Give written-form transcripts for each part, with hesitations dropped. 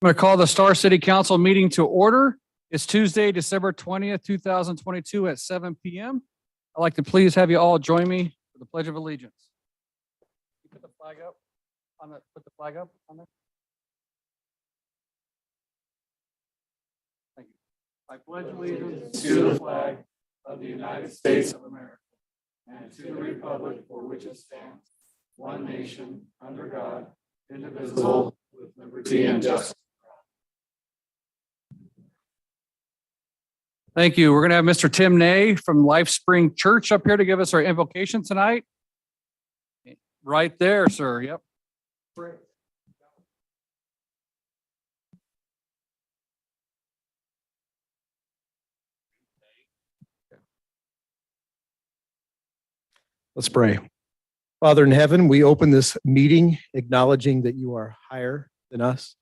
I'm going to call the Star City Council meeting to order. It's Tuesday, December 20th, 2022 at 7 p.m. I'd like to please have you all join me for the Pledge of Allegiance. Put the flag up on the, put the flag up on there. Thank you. I pledge allegiance to the flag of the United States of America and to the republic for which it stands, one nation, under God, indivisible, with liberty and justice. Thank you. We're going to have Mr. Tim Nay from Life Spring Church up here to give us our invocation tonight. Right there, sir. Yep. Let's pray. Father in heaven, we open this meeting acknowledging that you are higher than us.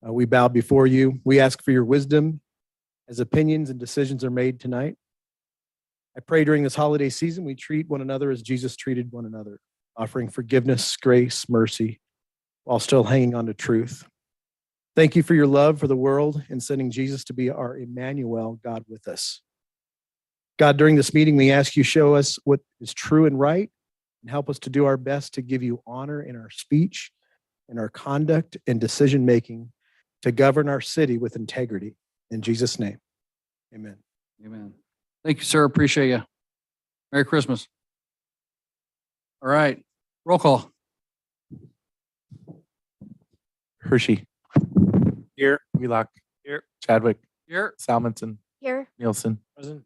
We bow before you. We ask for your wisdom as opinions and decisions are made tonight. I pray during this holiday season, we treat one another as Jesus treated one another, offering forgiveness, grace, mercy, while still hanging on to truth. Thank you for your love for the world and sending Jesus to be our Emmanuel, God with us. God, during this meeting, we ask you show us what is true and right and help us to do our best to give you honor in our speech, in our conduct and decision-making to govern our city with integrity. In Jesus' name, amen. Amen. Thank you, sir. Appreciate you. Merry Christmas. All right. Roll call. Hershey. Here. Wheelock. Here. Chadwick. Here. Salmonson. Here. Nielsen. Present.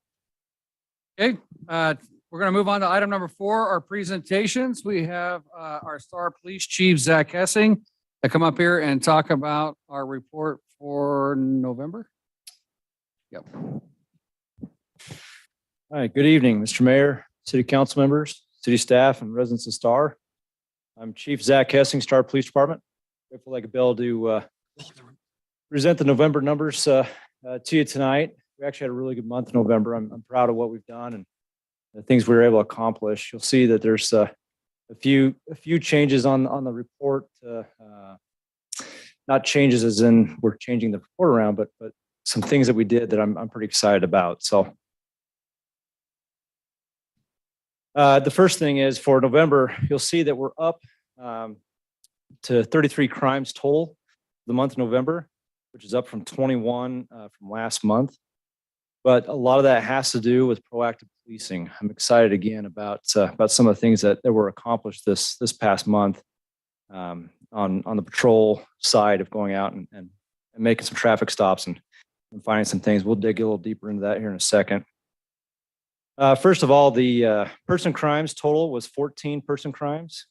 Okay. We're going to move on to item number 4, our presentations. We have our Star Police Chief, Zach Hessing, to come up here and talk about our report for November. Yep. All right, good evening, Mr. Mayor, City Council members, city staff, and residents of Star. I'm Chief Zach Hessing, Star Police Department. Grateful like a bell to present the November numbers to you tonight. We actually had a really good month in November. I'm proud of what we've done and the things we were able to accomplish. You'll see that there's a few changes on the report. Not changes as in we're changing the report around, but some things that we did that I'm pretty excited about. So the first thing is for November, you'll see that we're up to 33 crimes total the month of November, which is up from 21 from last month. But a lot of that has to do with proactive policing. I'm excited again about some of the things that were accomplished this past month on the patrol side of going out and making some traffic stops and finding some things. We'll dig a little deeper into that here in a second. First of all, the person crimes total was 14 person crimes.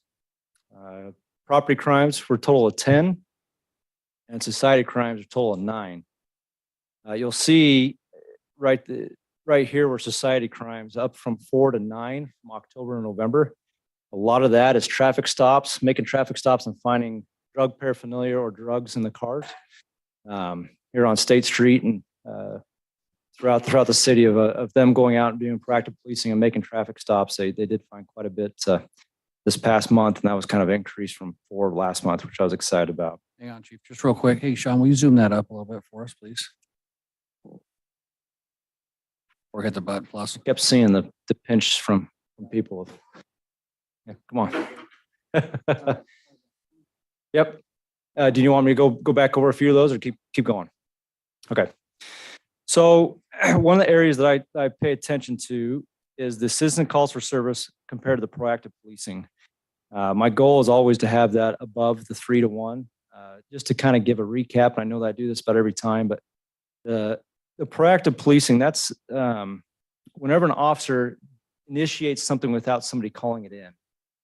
Property crimes were a total of 10, and society crimes are a total of 9. You'll see right here where society crimes up from 4 to 9 from October and November. A lot of that is traffic stops, making traffic stops and finding drug paraphernalia or drugs in the cars. Here on State Street and throughout the city of them going out and doing proactive policing and making traffic stops. They did find quite a bit this past month, and that was kind of an increase from 4 last month, which I was excited about. Hang on, Chief. Just real quick. Hey, Sean, will you zoom that up a little bit for us, please? Or hit the button plus. Kept seeing the pinch from people. Yeah, come on. Yep. Do you want me to go back over a few of those or keep going? Okay. So one of the areas that I pay attention to is the citizen calls for service compared to the proactive policing. My goal is always to have that above the 3 to 1. Just to kind of give a recap, I know that I do this about every time, but the proactive policing, that's whenever an officer initiates something without somebody calling it in.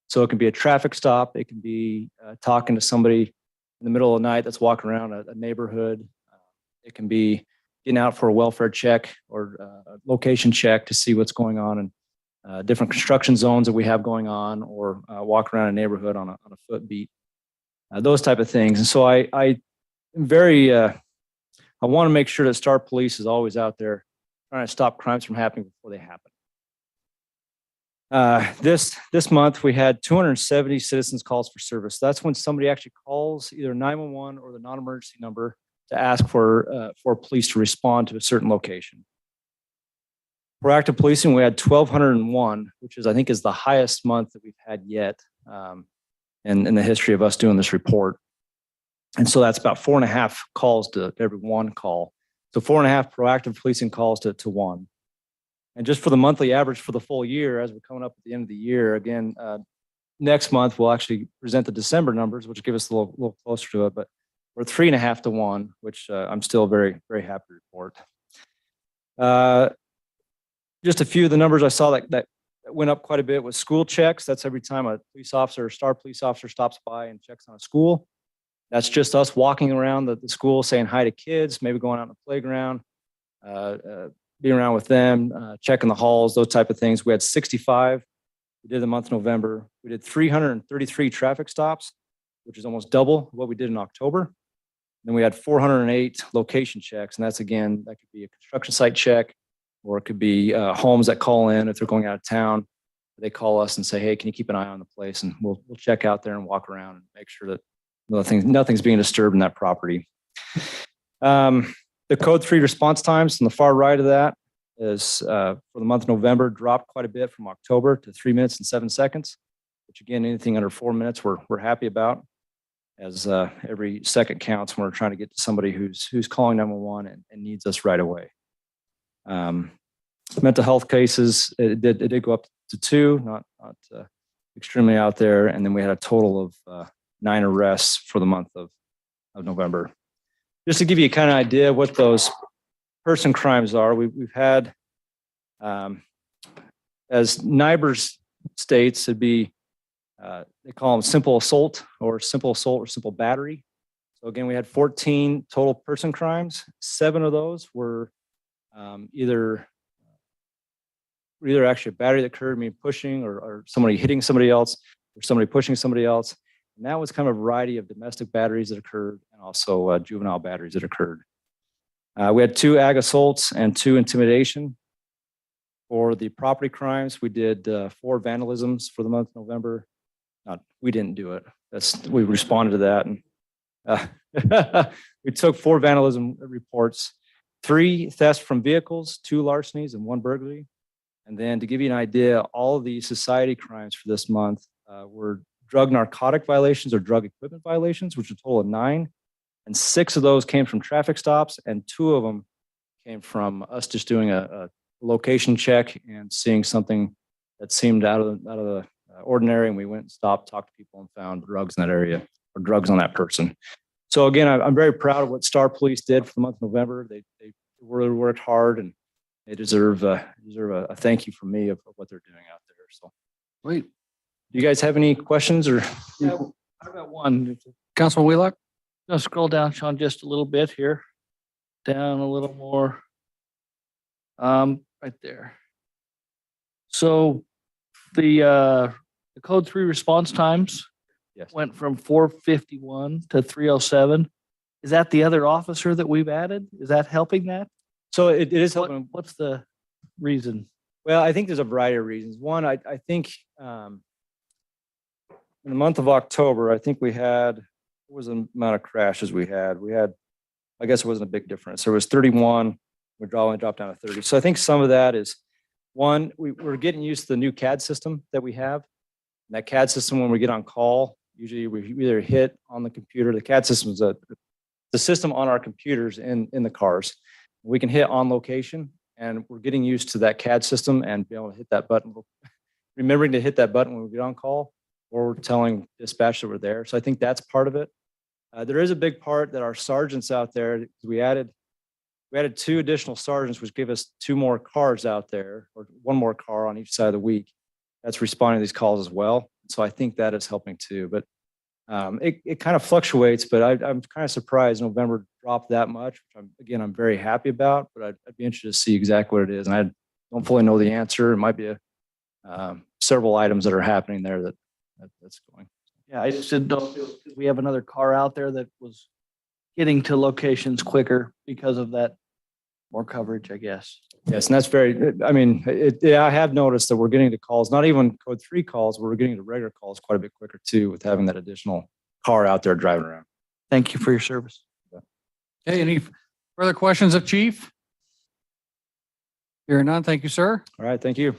So it can be a traffic stop. It can be talking to somebody in the middle of the night that's walking around a neighborhood. It can be getting out for a welfare check or a location check to see what's going on in different construction zones that we have going on, or walk around a neighborhood on a foot beat, those type of things. And so I am very, I want to make sure that Star Police is always out there trying to stop crimes from happening before they happen. This month we had 270 citizens calls for service. That's when somebody actually calls either 911 or the non-emergency number to ask for police to respond to a certain location. Proactive policing, we had 1,201, which I think is the highest month that we've had yet in the history of us doing this report. And so that's about 4.5 calls to every one call. So 4.5 proactive policing calls to one. And just for the monthly average for the full year, as we're coming up at the end of the year, again, next month we'll actually present the December numbers, which give us a little closer to it. But we're 3.5 to 1, which I'm still very, very happy to report. Just a few of the numbers I saw that went up quite a bit was school checks. That's every time a police officer, star police officer stops by and checks on a school. That's just us walking around the school, saying hi to kids, maybe going out on the playground, being around with them, checking the halls, those type of things. We had 65. We did the month of November. We did 333 traffic stops, which is almost double what we did in October. Then we had 408 location checks. And that's, again, that could be a construction site check, or it could be homes that call in if they're going out of town. They call us and say, hey, can you keep an eye on the place? And we'll check out there and walk around and make sure that nothing's being disturbed in that property. The code 3 response times on the far right of that is for the month of November dropped quite a bit from October to 3 minutes and 7 seconds, which, again, anything under 4 minutes we're happy about, as every second counts when we're trying to get to somebody who's calling 911 and needs us right away. Mental health cases, it did go up to 2, not extremely out there. And then we had a total of 9 arrests for the month of November. Just to give you a kind of idea of what those person crimes are, we've had, as NIBRS states, it'd be, they call them simple assault or simple battery. So again, we had 14 total person crimes. 7 of those were either actually a battery that occurred, me pushing or somebody hitting somebody else or somebody pushing somebody else. And that was kind of a variety of domestic batteries that occurred and also juvenile batteries that occurred. We had 2 ag assaults and 2 intimidation. For the property crimes, we did 4 vandalisms for the month of November. We didn't do it. We responded to that. And we took 4 vandalism reports, 3 thefts from vehicles, 2 larcenies, and 1 burglary. And then to give you an idea, all of the society crimes for this month were drug narcotic violations or drug equipment violations, which are a total of 9. And 6 of those came from traffic stops, and 2 of them came from us just doing a location check and seeing something that seemed out of the ordinary. And we went and stopped, talked to people, and found drugs in that area or drugs on that person. So again, I'm very proud of what Star Police did for the month of November. They really worked hard, and they deserve a thank you from me of what they're doing out there. So, Wait, do you guys have any questions or? I've got one. Councilman Wheelock? Gonna scroll down, Sean, just a little bit here. Down a little more. Right there. So the code 3 response times Yes. went from 451 to 307. Is that the other officer that we've added? Is that helping that? So it is helping. What's the reason? Well, I think there's a variety of reasons. One, I think in the month of October, I think we had, what was the amount of crashes we had? I guess it wasn't a big difference. There was 31, we only dropped down to 30. So I think some of that is, one, we're getting used to the new CAD system that we have. And that CAD system, when we get on call, usually we either hit on the computer. The CAD system is the system on our computers in the cars. We can hit on location, and we're getting used to that CAD system and be able to hit that button. Remembering to hit that button when we get on call, or we're telling dispatch that we're there. So I think that's part of it. There is a big part that our sergeants out there, we added 2 additional sergeants, which give us 2 more cars out there, or 1 more car on each side of the week. That's responding to these calls as well. So I think that is helping too. But it kind of fluctuates, but I'm kind of surprised November dropped that much, which I'm very happy about, but I'd be interested to see exactly what it is. And I don't fully know the answer. It might be several items that are happening there that's going. Yeah, I just didn't know if it was 'cause we have another car out there that was getting to locations quicker because of that more coverage, I guess. Yes, and that's I have noticed that we're getting to calls, not even code 3 calls, but we're getting to regular calls quite a bit quicker too, with having that additional car out there driving around. Thank you for your service. Okay, any further questions of chief? Hearing none, thank you, sir. All right, thank you.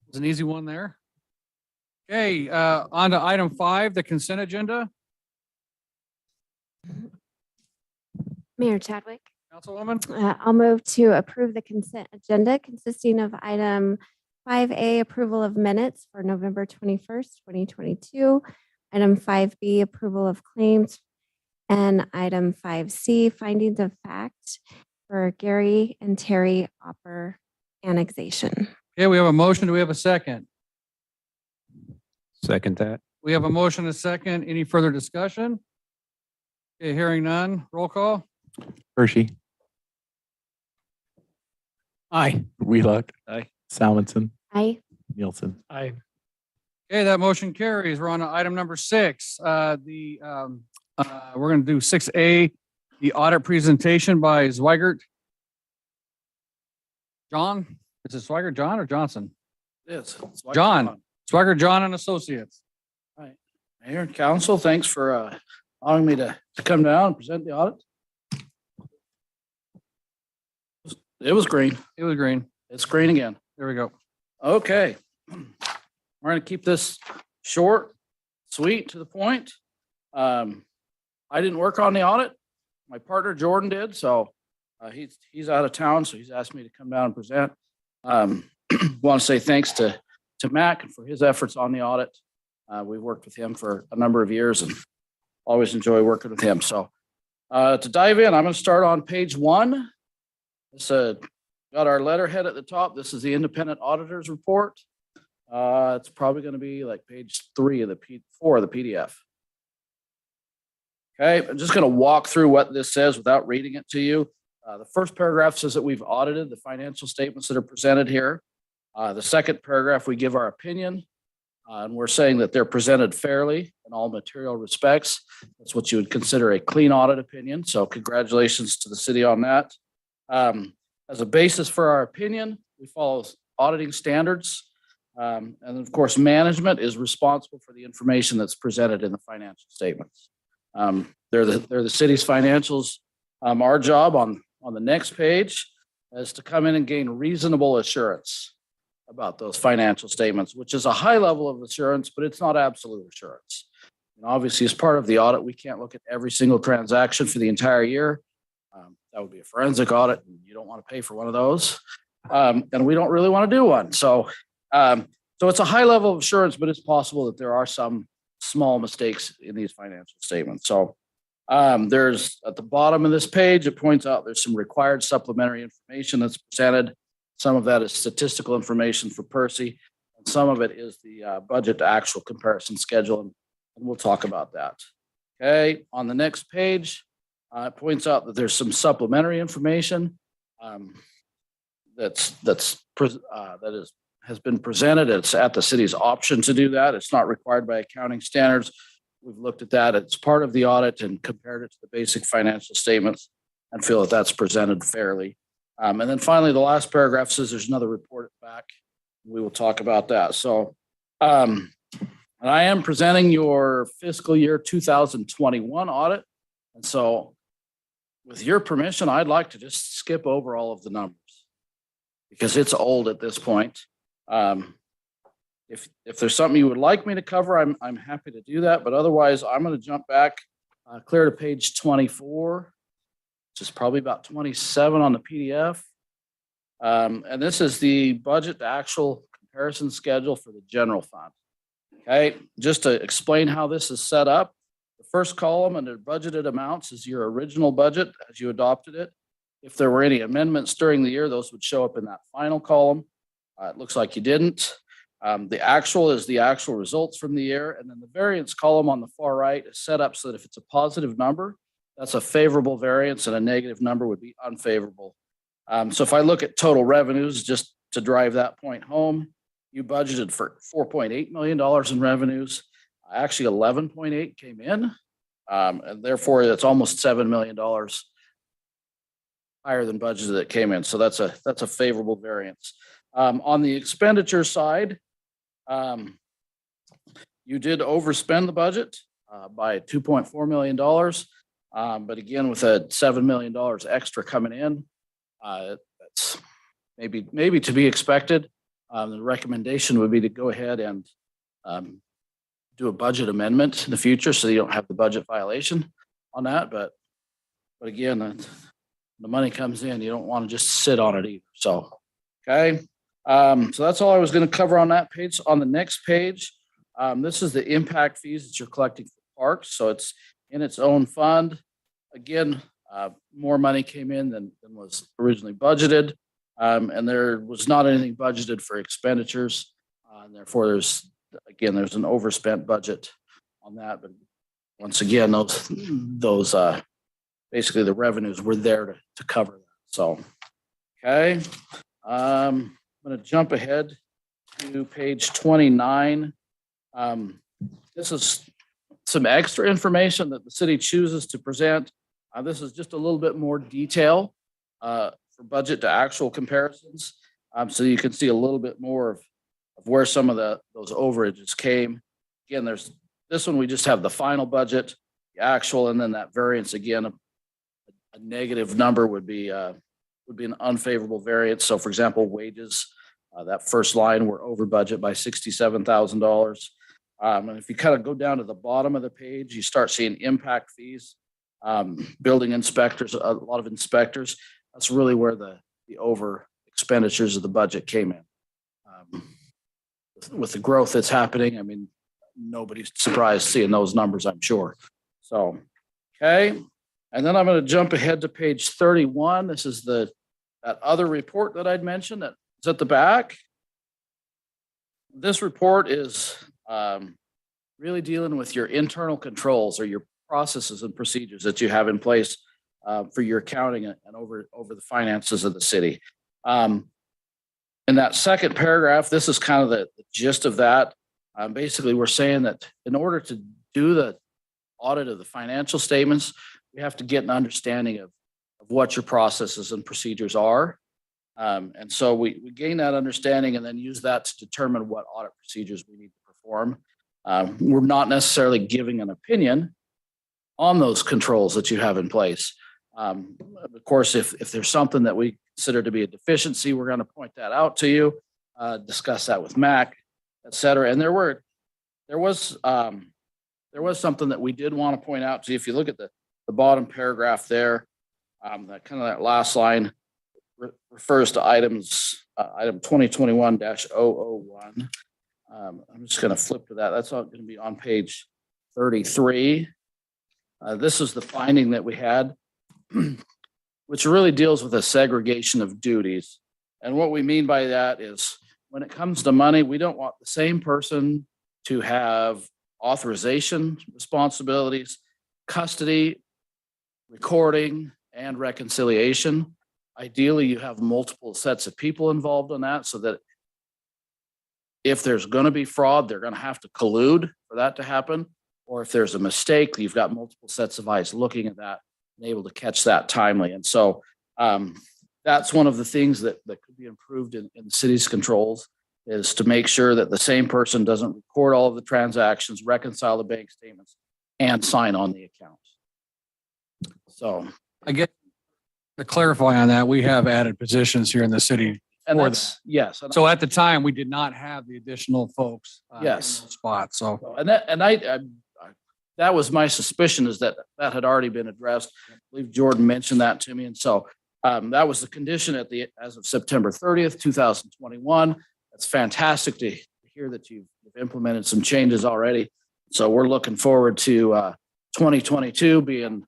It's an easy one there. Okay, on to item 5, the consent agenda. Mayor Chadwick, Councilwoman, I'll move to approve the consent agenda consisting of item 5A, approval of minutes for November 21st, 2022, item 5B, approval of claims, and item 5C, findings of fact for Gary and Terry Opper annexation. okay, we have a motion. Do we have a second? Second that. We have a motion, and a second. Any further discussion? Okay, hearing none. Roll call. Hershey. Aye. Wheelock. Aye. Salmonson. Aye. Nielsen. Aye. Okay, that motion carries. We're on to item number 6. We're going to do 6A, the audit presentation by Zweigert. John, is it Zweigert John or Johnson? Yes. John. Zweigert John and Associates. Mayor and council, thanks for allowing me to come down and present the audit. It was green. It was green. It's green again. There we go. Okay. We're gonna keep this short, sweet, to the point. I didn't work on the audit. My partner Jordan did, so he's out of town, so he's asked me to come down and present. Want to say thanks to Mac for his efforts on the audit. We've worked with him for a number of years and always enjoy working with him. So to dive in, I'm going to start on page 1. This got our letterhead at the top. This is the independent auditor's report. It's probably going to be like page 4 of the PDF. Okay, I'm just going to walk through what this says without reading it to you. The first paragraph says that we've audited the financial statements that are presented here. The second paragraph, we give our opinion, and we're saying that they're presented fairly in all material respects. That's what you would consider a clean audit opinion. So congratulations to the city on that. As a basis for our opinion, we follow auditing standards. And of course, management is responsible for the information that's presented in the financial statements. They're the city's financials. Our job on the next page is to come in and gain reasonable assurance about those financial statements, which is a high level of assurance, but it's not absolute assurance. And obviously, as part of the audit, we can't look at every single transaction for the entire year. That would be a forensic audit, and you don't want to pay for one of those. And we don't really want to do one. So it's a high level of assurance, but it's possible that there are some small mistakes in these financial statements. So there's at the bottom of this page, it points out there's some required supplementary information that's presented. Some of that is statistical information for Percy, and some of it is the budget to actual comparison schedule, and we'll talk about that. Okay, on the next page, it points out that there's some supplementary information has been presented. It's at the city's option to do that. It's not required by accounting standards. We've looked at that. It's part of the audit and compared it to the basic financial statements and feel that that's presented fairly. And then finally, the last paragraph says there's another report back. We will talk about that. So and I am presenting your fiscal year 2021 audit. And so with your permission, I'd like to just skip over all of the numbers because it's old at this point. If there's something you would like me to cover, I'm happy to do that. But otherwise, I'm going to jump back clear to page 24, which is probably about 27 on the PDF. And this is the budget to actual comparison schedule for the general fund. Okay, just to explain how this is set up. The first column under budgeted amounts is your original budget as you adopted it. If there were any amendments during the year, those would show up in that final column. It looks like you didn't. The actual is the actual results from the year. And then the variance column on the far right is set up so that if it's a positive number, that's a favorable variance, and a negative number would be unfavorable. So if I look at total revenues, just to drive that point home, you budgeted for $4.8 million in revenues. Actually, 11.8 came in, and therefore it's almost $7 million higher than budgeted that came in. So that's a favorable variance. On the expenditure side, you did overspend the budget by $2.4 million. But again, with a $7 million extra coming in, that's maybe to be expected. The recommendation would be to go ahead and do a budget amendment in the future so you don't have the budget violation on that. But again, the money comes in, you don't want to just sit on it either. So, okay. So that's all I was going to cover on that page. On the next page, this is the impact fees that you're collecting for parks. So it's in its own fund. Again, more money came in than was originally budgeted. And there was not anything budgeted for expenditures. And therefore there's an overspent budget on that. But once again, those basically the revenues were there to cover that. So, okay. I'm going to jump ahead to page 29. This is some extra information that the city chooses to present. This is just a little bit more detail for budget to actual comparisons. So you can see a little bit more of where some of those overages came. Again, there's this one, we just have the final budget, the actual, and then that variance again, a negative number would be an unfavorable variance. So for example, wages, that first line, we're over budget by $67,000. And if you kind of go down to the bottom of the page, you start seeing impact fees, building inspectors, a lot of inspectors. That's really where the over expenditures of the budget came in. With the growth that's happening, I mean, nobody's surprised seeing those numbers, I'm sure. So, okay. And then I'm going to jump ahead to page 31. This is that other report that I'd mentioned that is at the back. This report is really dealing with your internal controls or your processes and procedures that you have in place for your accounting and over the finances of the city. In that second paragraph, this is kind of the gist of that. Basically, we're saying that in order to do the audit of the financial statements, we have to get an understanding of what your processes and procedures are. And so we gain that understanding and then use that to determine what audit procedures we need to perform. We're not necessarily giving an opinion on those controls that you have in place. Of course, if there's something that we consider to be a deficiency, we're going to point that out to you, discuss that with Mac, et cetera. And there was something that we did want to point out to you. If you look at the bottom paragraph there, that last line refers to item 2021-001. I'm just going to flip to that. That's going to be on page 33. This is the finding that we had, which really deals with a segregation of duties. And what we mean by that is when it comes to money, we don't want the same person to have authorization responsibilities, custody, recording, and reconciliation. Ideally, you have multiple sets of people involved in that so that if there's going to be fraud, they're going to have to collude for that to happen. Or if there's a mistake, you've got multiple sets of eyes looking at that and able to catch that timely. And so that's one of the things that could be improved in the city's controls is to make sure that the same person doesn't record all of the transactions, reconcile the bank statements, and sign on the accounts. So I guess to clarify on that, we have added positions here in the city. and For that's, yes. And So at the time, we did not have the additional folks. In Yes. those spots. So that was my suspicion is that had already been addressed. I believe Jordan mentioned that to me. And so that was the condition as of September 30th, 2021. That's fantastic to hear that you've implemented some changes already. So we're looking forward to 2022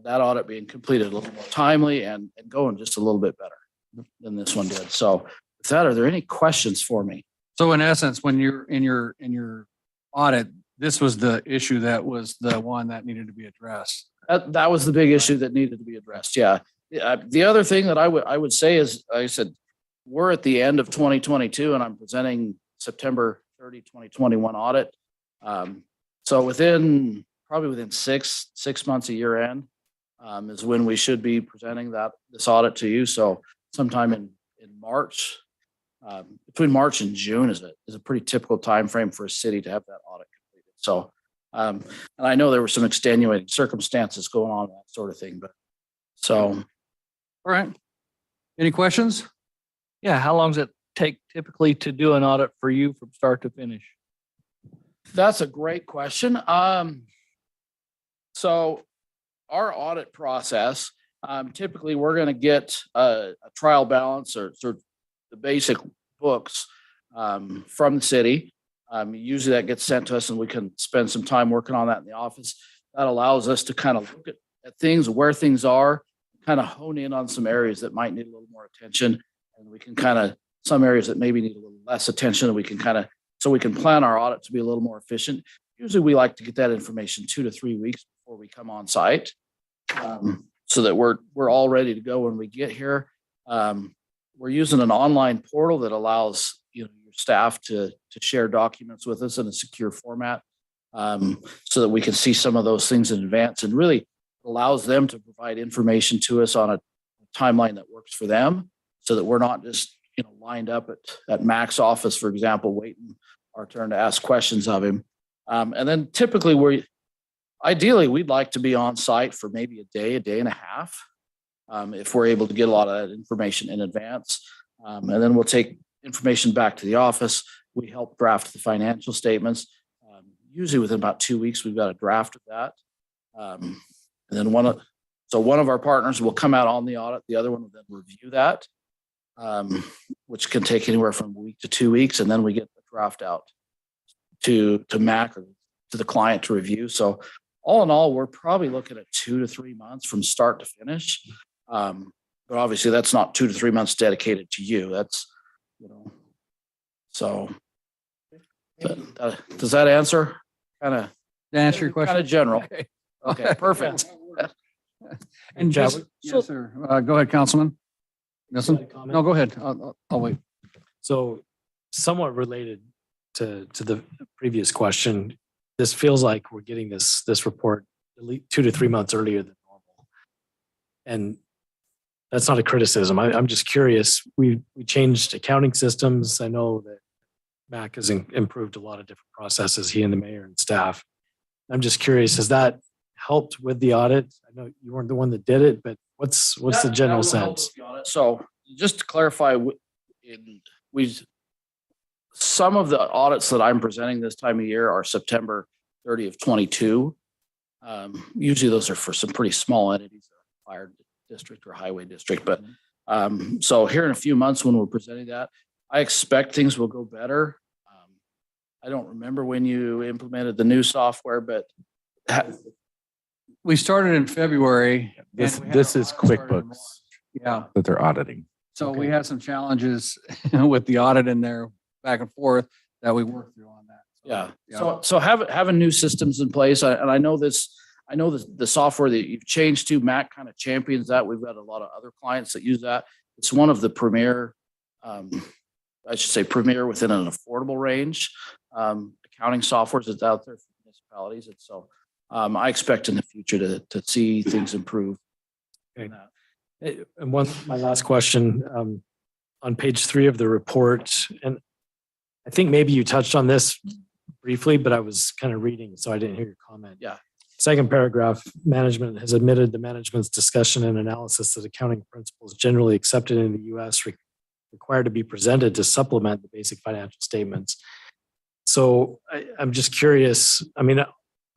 that audit being completed a little more timely and going just a little bit better than this one did. So with that, are there any questions for me? So in essence, when you're in your audit, this was the issue that was the one that needed to be addressed. That was the big issue that needed to be addressed. Yeah. The other thing that I would say is, like I said, we're at the end of 2022 and I'm presenting September 30, 2021 audit. So probably within six months, a year end is when we should be presenting this audit to you. So sometime in March, between March and June is a pretty typical time frame for a city to have that audit completed. So And I know there were some extenuating circumstances going on, that sort of thing, but so. All right. Any questions? Yeah, how long does it take typically to do an audit for you from start to finish? That's a great question. So our audit process, typically we're going to get a trial balance or sort of the basic books from the city. Usually that gets sent to us and we can spend some time working on that in the office. That allows us to kind of look at things, where things are, kind of hone in on some areas that might need a little more attention. And we can kind of, some areas that maybe need a little less attention, and we can kind of, so we can plan our audit to be a little more efficient. Usually we like to get that information 2 to 3 weeks before we come on site, so that we're all ready to go when we get here. We're using an online portal that allows your staff to share documents with us in a secure format, so that we can see some of those things in advance, and really allows them to provide information to us on a timeline that works for them, so that we're not just lined up at Mac's office, for example, waiting our turn to ask questions of him. And then typically ideally we'd like to be on site for maybe a day and a half, if we're able to get a lot of that information in advance. And then we'll take information back to the office. We help draft the financial statements. Usually within about 2 weeks, we've got a draft of that. And then one of our partners will come out on the audit. The other one will then review that, which can take anywhere from a week to 2 weeks. And then we get the draft out to Mac or to the client to review. So all in all, we're probably looking at 2 to 3 months from start to finish. But obviously that's not 2 to 3 months dedicated to you. That's, so does that answer? Kind of To answer your question? kind of general. Okay. Okay, perfect. And just, yes, sir. Go ahead, Councilman. Nelson? Comment? No, go ahead. I'll wait. So somewhat related to the previous question, this feels like we're getting this report at least 2 to 3 months earlier than normal. And that's not a criticism. I'm just curious. We changed accounting systems. I know that Mac has improved a lot of different processes, he and the mayor and staff. I'm just curious, has that helped with the audit? I know you weren't the one that did it, but what's the general That will help sense? us be on it. So just to clarify, some of the audits that I'm presenting this time of year are September 30th, 22. Usually those are for some pretty small entities, fire district or highway district. But so here in a few months when we're presenting that, I expect things will go better. I don't remember when you implemented the new software, but We started in February. This, and we had this our is audit started in QuickBooks March. Yeah. that they're auditing. So we had some challenges with the audit in there back and forth that we worked through on that. Yeah. So having new systems in place, and I know this, the software that you've changed to, Mac kind of champions that. We've got a lot of other clients that use that. It's one of the premier, I should say premier within an affordable range, accounting softwares that's out there for municipalities. And so I expect in the future to see things improve. Okay. And my last question, on page 3 of the report, and I think maybe you touched on this briefly, but I was kind of reading, so I didn't hear your comment. Yeah. Second paragraph, management has admitted the management's discussion and analysis that accounting principles generally accepted in the U.S. required to be presented to supplement the basic financial statements. So I'm just curious, I mean,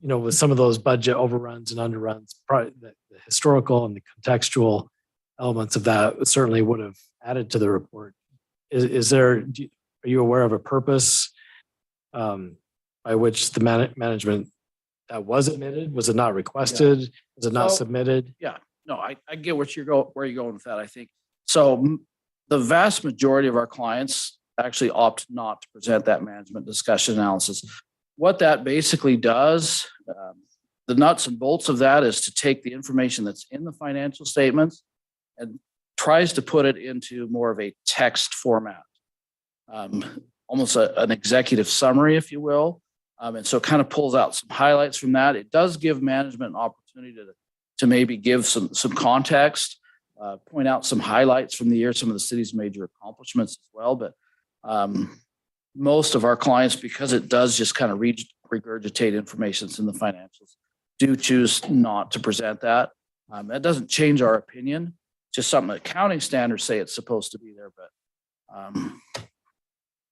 with some of those budget overruns and underruns, probably the historical and the contextual elements of that certainly would have added to the report. Are you aware of a purpose by which the management that was admitted? Was it not requested? Was it not So- submitted? No, I get where you're going with that, I think. So the vast majority of our clients actually opt not to present that management discussion analysis. What that basically does, the nuts and bolts of that is to take the information that's in the financial statements and tries to put it into more of a text format, almost an executive summary, if you will. And so it kind of pulls out some highlights from that. It does give management an opportunity to maybe give some context, point out some highlights from the year, some of the city's major accomplishments as well. But most of our clients, because it does just kind of read regurgitate information that's in the financials, do choose not to present that. That doesn't change our opinion, just something that accounting standards say it's supposed to be there, but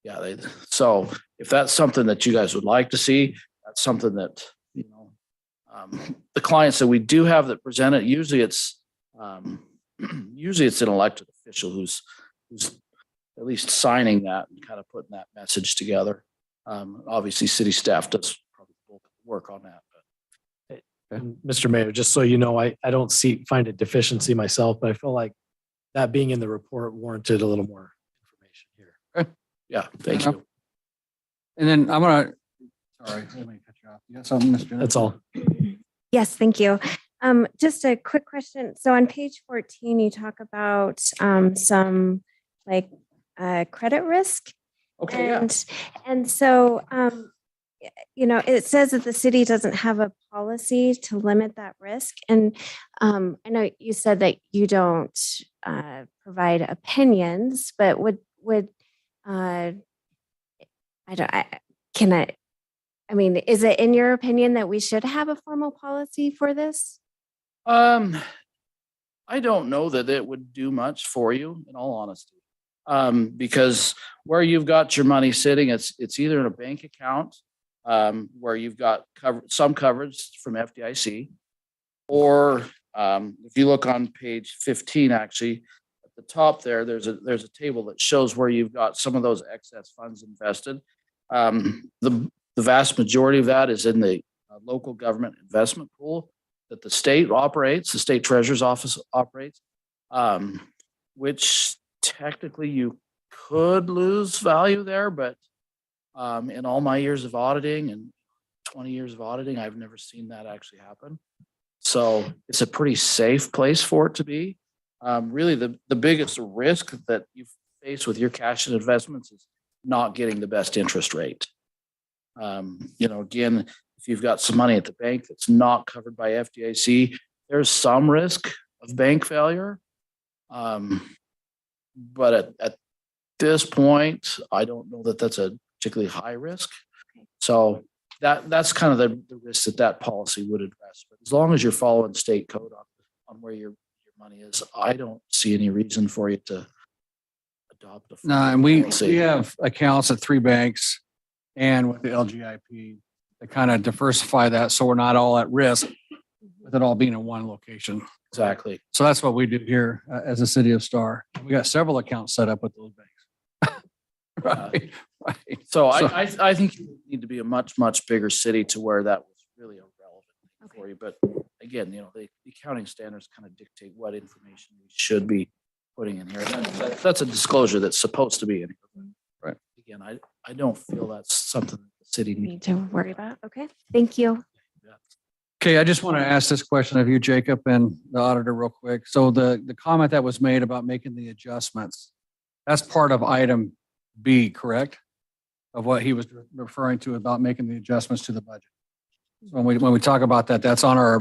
yeah, so if that's something that you guys would like to see, that's something that, the clients that we do have that present it, usually it's an elected official who's at least signing that and kind of putting that message together. Obviously, city staff does probably work on that. And Mr. Mayor, just so you know, I don't find a deficiency myself, but I feel like that being in the report warranted a little more information here. Yeah, thank you. And then sorry, let me cut you off. You got something, Mr. Jennifer? That's all. Yes, thank you. Just a quick question. So on page 14, you talk about some like credit risk. Okay, yeah. And so, it says that the city doesn't have a policy to limit that risk. And I know you said that you don't provide opinions, but is it in your opinion that we should have a formal policy for this? I don't know that it would do much for you, in all honesty. Because where you've got your money sitting, it's either in a bank account, where you've got some coverage from FDIC, or if you look on page 15, actually at the top there's a table that shows where you've got some of those excess funds invested. The vast majority of that is in the local government investment pool that the state operates, the state treasurer's office operates, which technically you could lose value there, but in all my years of auditing and 20 years of auditing, I've never seen that actually happen. So it's a pretty safe place for it to be. Really, the biggest risk that you face with your cash and investments is not getting the best interest rate. Again, if you've got some money at the bank that's not covered by FDIC, there's some risk of bank failure. But at this point, I don't know that that's a particularly high risk. So that's kind of the risk that policy would address. But as long as you're following state code on where your money is, I don't see any reason for you to adopt a. No, and we policy. have accounts at 3 banks and with the LGIP to kind of diversify that so we're not all at risk with it all being in one location. Exactly. So that's what we do here as a city of Star. We got several accounts set up with those banks. Right. So I think you need to be a much, much bigger city to where that was really irrelevant for you. But again, the accounting standards kind of dictate what information we should be putting in here. That's a disclosure that's supposed to be in here. Right. Again, I don't feel that's something that the city Need needs. to worry about. Okay, thank you. Okay, I just want to ask this question of you, Jacob, and the auditor real quick. So the comment that was made about making the adjustments, that's part of item B, correct? Of what he was referring to about making the adjustments to the budget. So when we talk about that, that's on our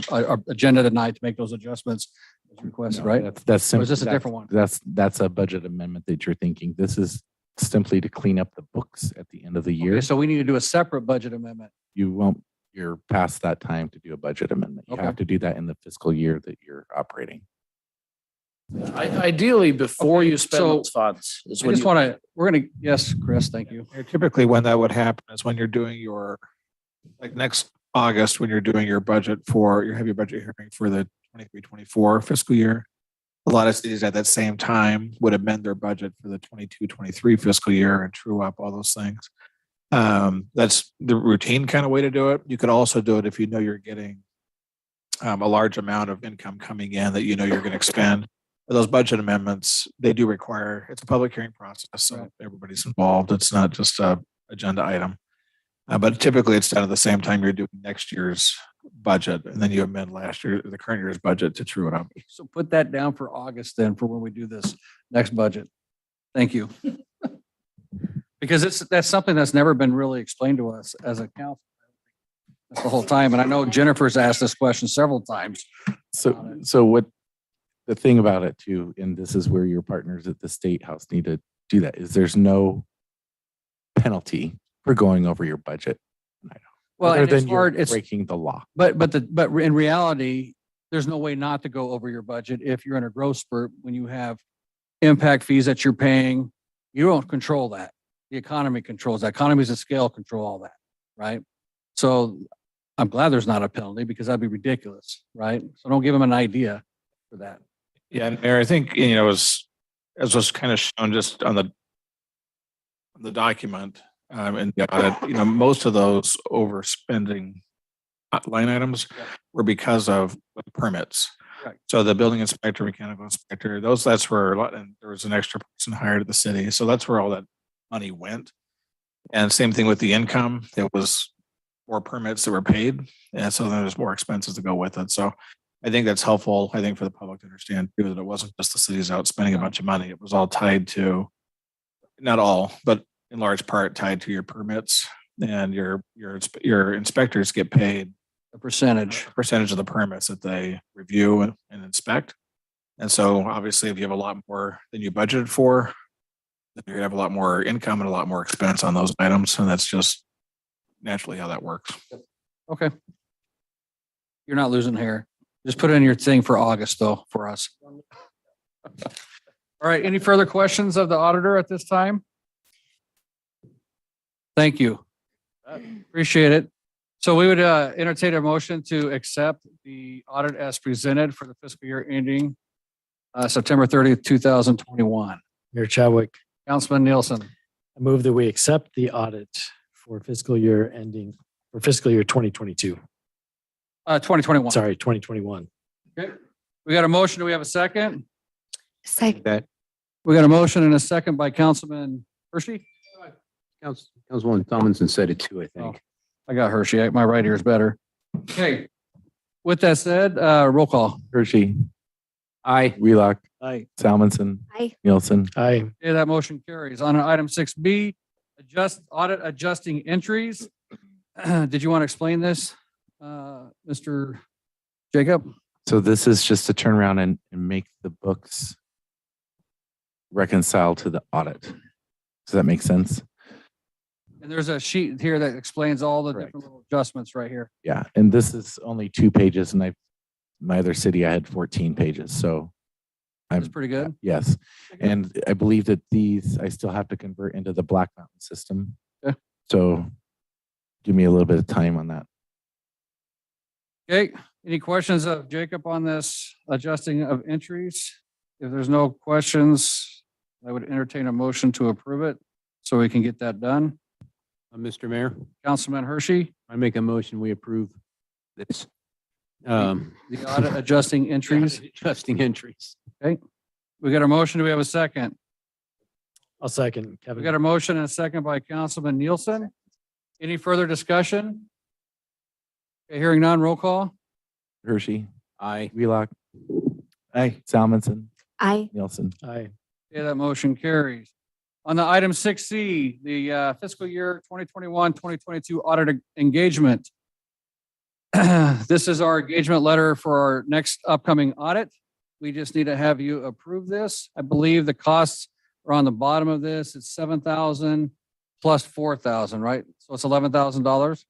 agenda tonight to make those adjustments as requested, No, right? That's Or is this a simply- different one? That's a budget amendment that you're thinking. This is simply to clean up the books at the end of the year. Okay, so we need to do a separate budget amendment. You're past that time to do a budget amendment. You Okay. have to do that in the fiscal year that you're operating. Ideally, before Okay, you spend so those funds is I when just yes, Chris, thank you. Typically, when that would happen is when you're doing next August, when you're doing your budget you have your budget hearing for the 23-24 fiscal year. A lot of cities at that same time would amend their budget for the 22-23 fiscal year and true up all those things. That's the routine kind of way to do it. You could also do it if you know you're getting a large amount of income coming in that you're going to expend. Those budget amendments, they do require, it's a public hearing process, so Right. everybody's involved. It's not just a agenda item. But typically it's done at the same time you're doing next year's budget, and then you amend the current year's budget to true it up. So put that down for August then for when we do this next budget. Thank you. Because that's something that's never been really explained to us as a council. That's the whole time. And I know Jennifer's asked this question several times. So what the thing about it too, and this is where your partners at the State House need to do that, is there's no penalty for going over your budget. Well, Other and it's than you're hard, it's, breaking the law. but in reality, there's no way not to go over your budget if you're in a growth spurt when you have impact fees that you're paying. You don't control that. The economy controls that. Economies of scale control all that, right? So I'm glad there's not a penalty because that'd be ridiculous, right? So don't give them an idea for that. Yeah, and Mayor, I think, as was kind of shown just on the document, and the audit, most of those overspending line items were because of permits. Right. So the building inspector, mechanical inspector, that's where a lot, and there was an extra person hired at the city. So that's where all that money went. And same thing with the income. There was more permits that were paid. And so then there's more expenses to go with it. So I think that's helpful, I think, for the public to understand too, that it wasn't just the cities out spending a bunch of money. It was all tied to, not all, but in large part tied to your permits, and your inspectors get paid A percentage. a percentage of the permits that they review and inspect. And so obviously if you have a lot more than you budgeted for, then you're gonna have a lot more income and a lot more expense on those items. And that's just naturally how that works. Okay. You're not losing hair. Just put it in your thing for August though, for us. All right, any further questions of the auditor at this time? Thank you. Appreciate it. So we would entertain a motion to accept the audit as presented for the fiscal year ending September 30th, 2021. Mayor Chadwick, Councilman Nielsen, I move that we accept the audit for fiscal year 2022. 2021. Sorry, 2021. Okay. We got a motion. Do we have a second? Second. We got a motion and a second by Councilman Hershey. Councilwoman Tomlinson said it too, I think. I got Hershey. My right ear is better. Okay. With that said, roll call. Hershey, Aye. Wheelock, Aye. Salmonson, Aye. Nielsen. Aye. Okay, that motion carries. On item 6B, audit adjusting entries. Did you want to explain this, Mr. Jacob? So this is just to turn around and make the books reconcile to the audit. Does that make sense? And there's a sheet here that explains all the Correct. different little adjustments right here. Yeah, and this is only 2 pages, and my other city, I had 14 pages, so. That's I'm pretty good. Yes, and I believe that these, I still have to convert into the Black Mountain system. Okay. So give me a little bit of time on that. Okay, any questions of Jacob on this adjusting of entries? If there's no questions, I would entertain a motion to approve it so we can get that done. Mr. Mayor, Councilman Hershey, I make a motion, we approve this. the audit adjusting entries. Adjusting entries. We got a motion. Do we have a second? I'll second We Kevin. got a motion and a second by Councilman Nielsen. Any further discussion? Okay, hearing none, roll call. Hershey, Aye. Wheelock, Aye. Salmonson, Aye. Nielsen. Aye. Okay, that motion carries. On the item 6C, the fiscal year 2021, 2022 audit engagement. This is our engagement letter for our next upcoming audit. We just need to have you approve this. I believe the costs are on the bottom of this. It's 7,000 plus 4,000, right? So it's $11,000.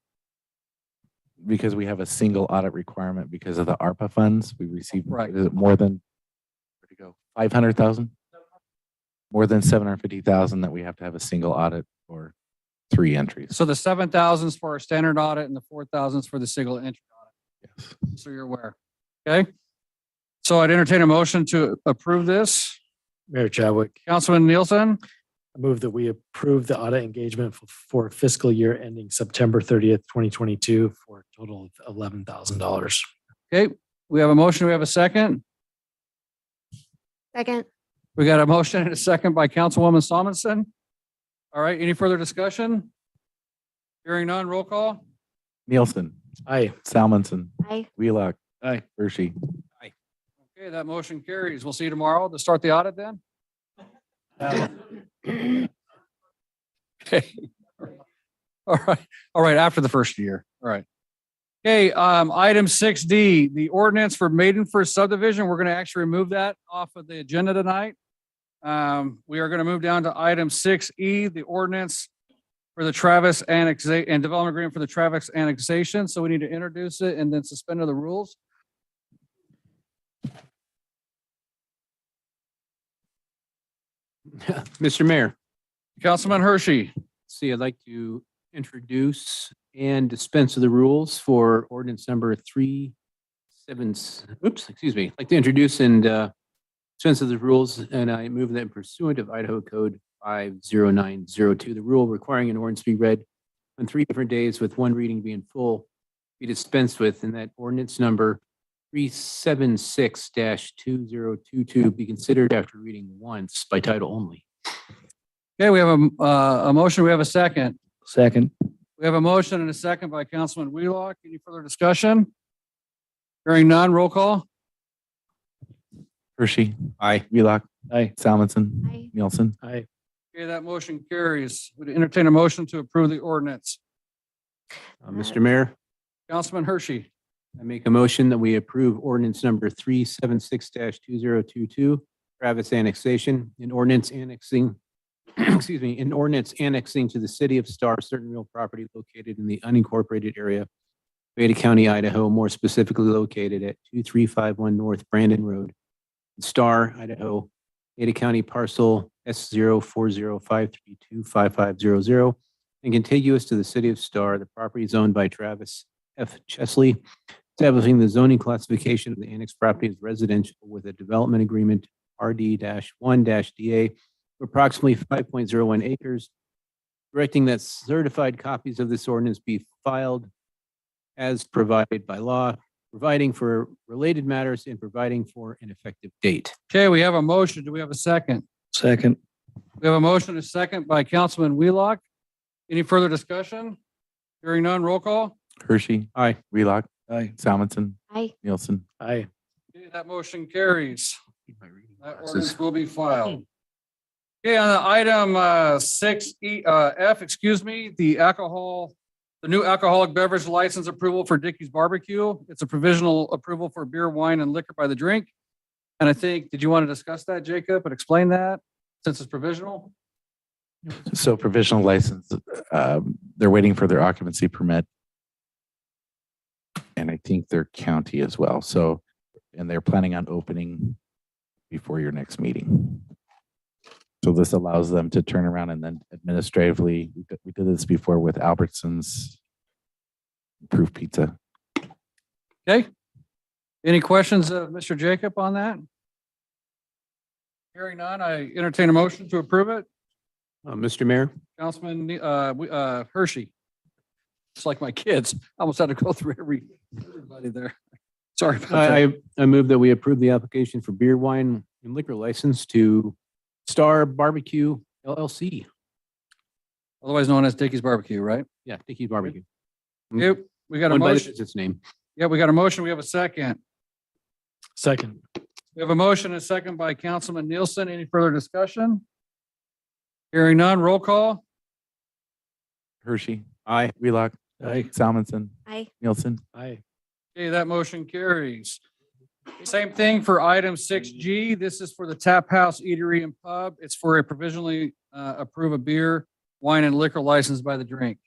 Because we have a single audit requirement because of the ARPA funds, we received Right. is it more than, where'd it go? 500,000? More than 750,000 that we have to have a single audit or 3 entries. So the 7,000 is for our standard audit and the 4,000 is for the single entry audit. Yes. So you're aware. Okay. So I'd entertain a motion to approve this. Mayor Chadwick, Councilman Nielsen, I move that we approve the audit engagement for fiscal year ending September 30th, 2022 for a total of $11,000. okay, we have a motion. We have a second. Second. We got a motion and a second by Councilwoman Simonson. All right, any further discussion? Hearing none, roll call. Nielsen, Aye. Salmonson, Aye. Wheelock. Aye. Hershey. Okay, that motion carries. We'll see you tomorrow to start the audit then. Okay. All right, after the first year. All right. Okay, item 6D, the ordinance for Maidenford subdivision. We're going to actually remove that off of the agenda tonight. We are going to move down to item 6E, the ordinance for the Travis and development agreement for the Travis annexation. So we need to introduce it and then suspend the rules. Mr. Mayor, Councilman Hershey. see, I'd like to introduce and dispense of the rules for ordinance number 37. Excuse me. I'd like to introduce and dispense of the rules, and I move that pursuant of Idaho Code 50902, the rule requiring an ordinance be read on 3 different days with one reading being full be dispensed with, and that ordinance number 376-2022 be considered after reading once by title only. Okay, we have a motion. We have a second. Second. We have a motion and a second by Councilman Wheelock. Any further discussion? Hearing none, roll call. Hershey. Aye. Wheelock. Aye. Salmonson. Aye. Nielsen. Aye. Okay, that motion carries. Would entertain a motion to approve the ordinance. Mr. Mayor, Councilman Hershey. I make a motion that we approve ordinance number 376-2022, Travis annexation, an ordinance annexing, excuse me, an ordinance annexing to the city of Star certain real property located in the unincorporated area of Ada County, Idaho, more specifically located at 2351 North Brandon Road, Star, Idaho, Ada County parcel S0405325500, and contiguous to the city of Star. The property is owned by Travis F. Chesley, establishing the zoning classification of the annexed property as residential with a development agreement RD-1-DA for approximately 5.01 acres, directing that certified copies of this ordinance be filed as provided by law, providing for related matters and providing for an effective date. Okay, we have a motion. Do we have a second? Second. We have a motion and a second by Councilman Wheelock. Any further discussion? Hearing none, roll call. Hershey. Aye. Wheelock. Aye. Salmonson. Aye. Nielsen. Aye. Okay, that motion carries. That ordinance will be filed. Okay, on the item 6F, excuse me, the new alcoholic beverage license approval for Dickey's Barbecue. It's a provisional approval for beer, wine, and liquor by the drink. And I think, did you want to discuss that, Jacob, and explain that since it's provisional? So provisional license, they're waiting for their occupancy permit. And I think their county as well. So, and they're planning on opening before your next meeting. So this allows them to turn around and then administratively, we did this before with Albertsons Proof Pizza. Okay. Any questions of Mr. Jacob on that? Hearing none, I entertain a motion to approve it. Mr. Mayor, Councilman Hershey. It's like my kids. I almost had to go through everybody there. Sorry about that. I move that we approve the application for beer, wine, and liquor license to Star Barbecue LLC. Otherwise known as Dickey's Barbecue, right? Yeah, Dickey's Barbecue. Yep, we got a Going by the motion. business name. Yeah, we got a motion. We have a second. Second. We have a motion and a second by Councilman Nielsen. Any further discussion? Hearing none, roll call. Hershey. Aye. Wheelock. Aye. Salmonson. Aye. Nielsen. Aye. Okay, that motion carries. Same thing for item 6G. This is for the Tap House Eatery and Pub. It's for a provisionally approve a beer, wine, and liquor license by the drink.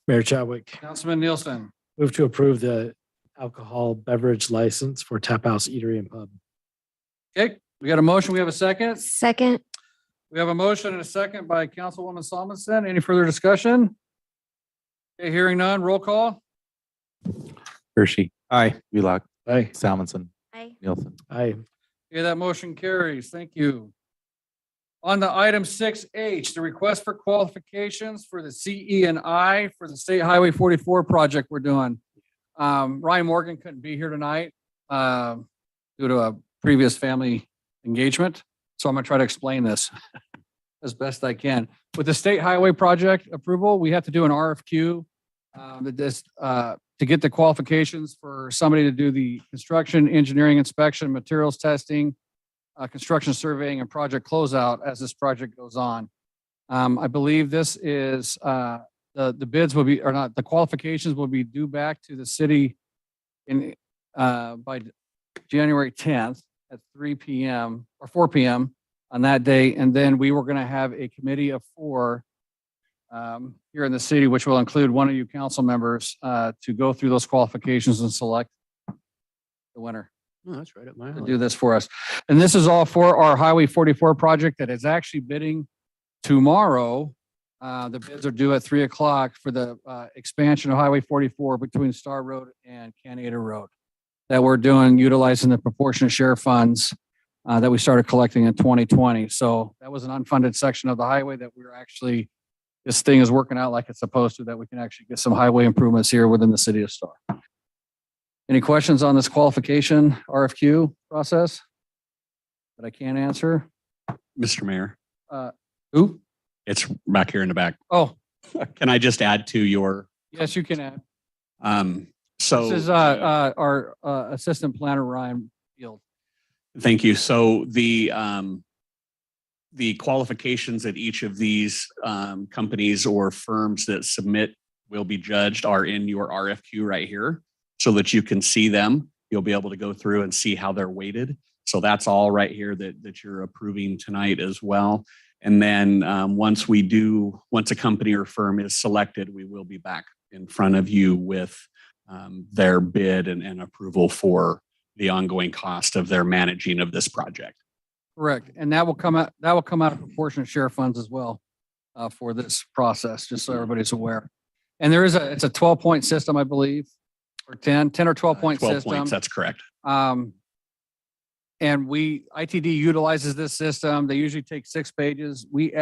Mayor Chadwick, Councilman Nielsen. move to approve the alcohol beverage license for Tap House Eatery and Pub. Okay, we got a motion. We have a second. Second. We have a motion and a second by Councilwoman Solomon. Any further discussion? Okay, hearing none, roll call. Hershey. Aye. Wheelock. Aye. Salmonson. Aye. Nielsen. Aye. Okay, that motion carries. Thank you. On the item 6H, the request for qualifications for the CE and I for the State Highway 44 project we're doing. Ryan Morgan couldn't be here tonight due to a previous family engagement. So I'm gonna try to explain this as best I can. With the State Highway project approval, we have to do an RFQ to get the qualifications for somebody to do the construction, engineering inspection, materials testing, construction surveying, and project closeout as this project goes on. I believe this is the bids will be, or not, the qualifications will be due back to the city in by January 10th at 3 p.m. or 4 p.m. on that day. And then we were going to have a committee of 4 here in the city, which will include one of you council members to go through those qualifications and select the winner Oh, that's right up my to alley. do this for us. And this is all for our Highway 44 project that is actually bidding tomorrow. The bids are due at 3 o'clock for the expansion of Highway 44 between Star Road and Canada Road that we're doing utilizing the proportionate share funds that we started collecting in 2020. So that was an unfunded section of the highway that we're actually, this thing is working out like it's supposed to, that we can actually get some highway improvements here within the city of Star. Any questions on this qualification RFQ process that I can't answer? Mr. Mayor, Who? it's back here in the back. Oh, Can I just add to your, yes, you can add. so. This is our assistant planner, Ryan Field. Thank you. So the qualifications that each of these companies or firms that submit will be judged are in your RFQ right here so that you can see them. You'll be able to go through and see how they're weighted. So that's all right here that you're approving tonight as well. And then once a company or firm is selected, we will be back in front of you with their bid and approval for the ongoing cost of their managing of this project. Correct. And that will come out of proportionate share funds as well for this process, just so everybody's aware. And it's a 12-point system, I believe, or 10 or 12-point 12 system. points, that's correct. And ITD utilizes this system. They usually take 6 pages. We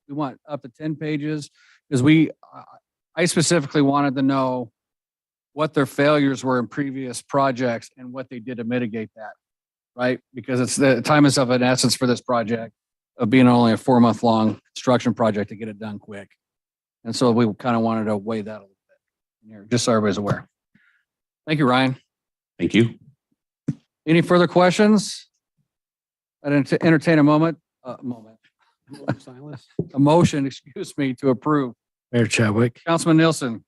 want up to 10 pages because I specifically wanted to know what their failures were in previous projects and what they did to mitigate that, right? Because it's the time is of an essence for this project of being only a 4-month-long construction project to get it done quick. And so we kind of wanted to weigh that a little bit here, just so everybody's aware. Thank you, Ryan. Thank you. Any further questions? I'd entertain a motion, excuse me, to approve. Mayor Chadwick, Councilman Nielsen,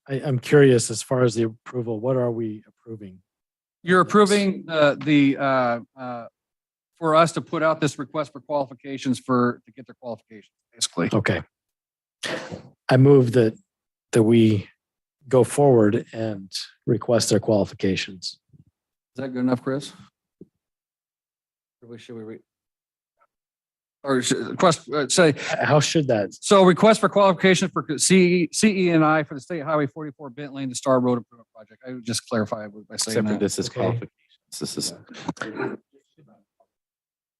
I'm curious, as far as the approval, what are we approving? you're approving for us to put out this request for qualifications to get their qualifications, basically. Okay. I move that we go forward and request their qualifications. Is that good enough, Chris? Or should we read? Or request, say, How should that? so request for qualification for CE and I for the State Highway 44 Bent Lane to Star Road Improvement Project. I would just clarify by saying Except for that. this is Okay. qualifications.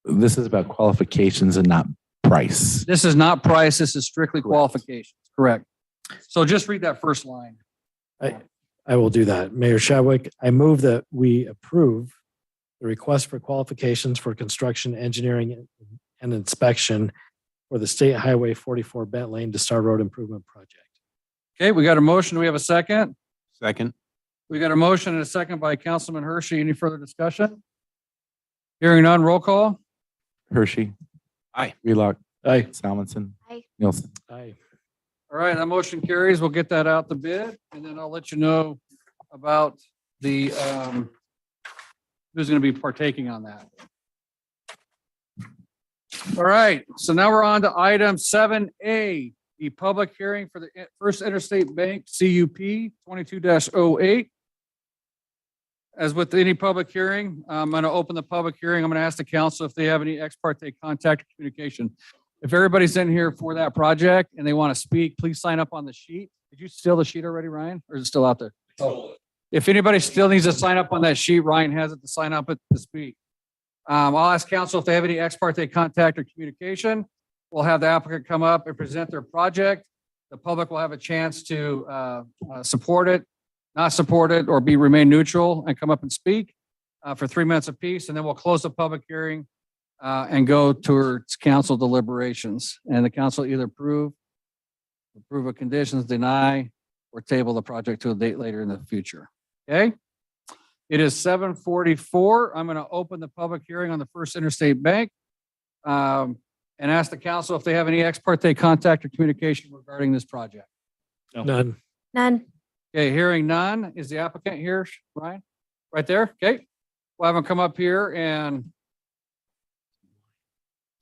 This is about qualifications and not price. This is not price, this is strictly qualifications, correct? So just read that first line. I will do that. Mayor Chadwick, I move that we approve the request for qualifications for construction, engineering, and inspection for the State Highway 44 Bent Lane to Star Road Improvement Project. Okay, we got a motion. Do we have a second? Second. We got a motion and a second by Councilman Hershey. Any further discussion? Hearing none, roll call. Hershey. Aye. Wheelock. Aye. Salmonson. Aye. Nielsen. Aye. All right, that motion carries. We'll get that out the bid and then I'll let you know about the who's going to be partaking on that. All right, so now we're on to item 7A, the public hearing for the First Interstate Bank CUP 22-08. As with any public hearing, I'm going to open the public hearing. I'm going to ask the council if they have any ex parte contact or communication. If everybody's in here for that project and they want to speak, please sign up on the sheet. Did you steal the sheet already, Ryan? Or is it still out there? If anybody still needs to sign up on that sheet, Ryan has it to sign up to speak. I'll ask council if they have any ex parte contact or communication. We'll have the applicant come up and present their project. The public will have a chance to support it, not support it, or remain neutral and come up and speak for 3 minutes apiece. And then we'll close the public hearing and go towards council deliberations. And the council either approve of conditions, deny, or table the project to a date later in the future. Okay? It is 7:44. I'm going to open the public hearing on the First Interstate Bank and ask the council if they have any ex parte contact or communication regarding this project. None. None. Okay, hearing none. Is the applicant here, Ryan? Right there? Okay. We'll have him come up here and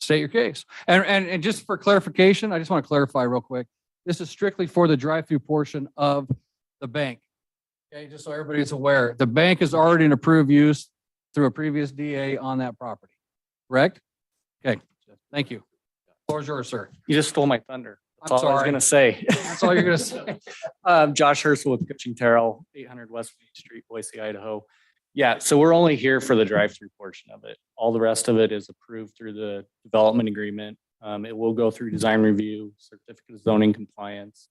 State your case. And just for clarification, I just want to clarify real quick. This is strictly for the drive-through portion of the bank. Okay, just so everybody's aware, the bank is already an approved use through a previous DA on that property, correct? Okay, thank you. Floor is yours, sir. You just stole my thunder. That's I'm all I was sorry. gonna say. That's all you're gonna say. Josh Herschel with Cushing Terrell, 800 West Main Street, Boise, Idaho. Yeah, so we're only here for the drive-through portion of it. All the rest of it is approved through the development agreement. It will go through design review, certificate of zoning compliance.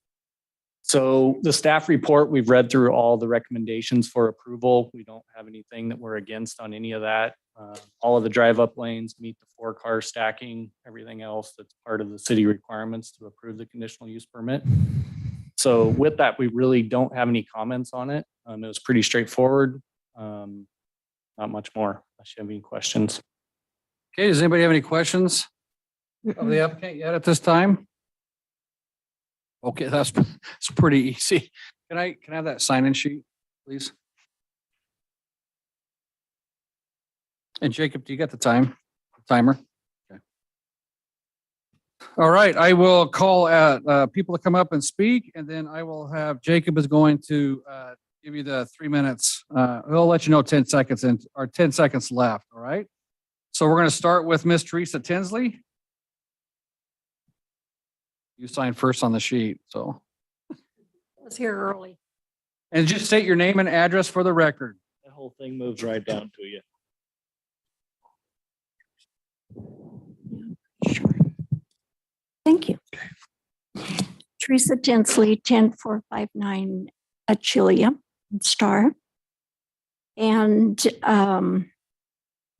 So the staff report, we've read through all the recommendations for approval. We don't have anything that we're against on any of that. All of the drive-up lanes meet the 4-car stacking, everything else that's part of the city requirements to approve the conditional use permit. So with that, we really don't have any comments on it. It was pretty straightforward. Not much more. Unless you have any questions. Okay, does anybody have any questions of the applicant yet at this time? Okay, that's pretty easy. Can I have that sign-in sheet, please? And Jacob, do you got the timer? Okay. All right, I will call people to come up and speak, and then I will have Jacob is going to give you the 3 minutes. He'll let you know 10 seconds in, or 10 seconds left, all right? So we're going to start with Miss Teresa Tinsley. You signed first on the sheet, so. I was here early. And just state your name and address for the record. That whole thing moves right down to you. Sure. Thank you. Teresa Tinsley, 10459 Achilia Star. And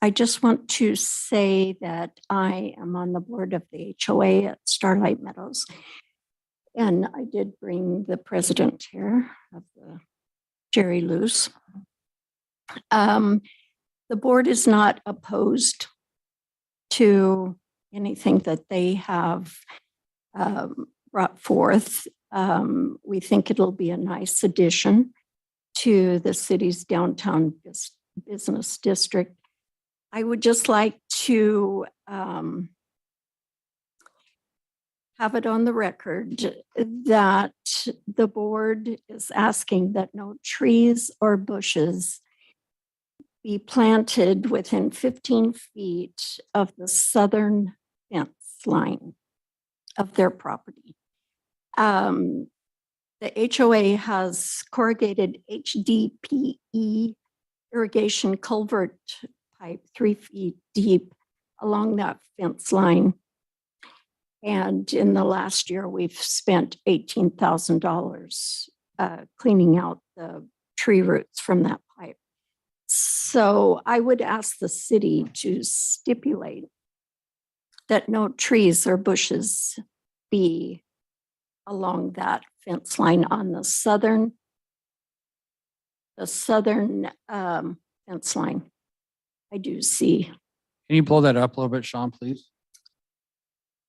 I just want to say that I am on the board of the HOA at Starlight Meadows. And I did bring the president here of the Jerry Luce. The board is not opposed to anything that they have brought forth. We think it'll be a nice addition to the city's downtown business district. I would just like to have it on the record that the board is asking that no trees or bushes be planted within 15 feet of the southern fence line of their property. The HOA has corrugated HDPE irrigation culvert pipe 3 feet deep along that fence line. And in the last year, we've spent $18,000 cleaning out the tree roots from that pipe. So I would ask the city to stipulate that no trees or bushes be along that fence line on the southern fence line. I do see. Can you blow that up a little bit, Sean, please?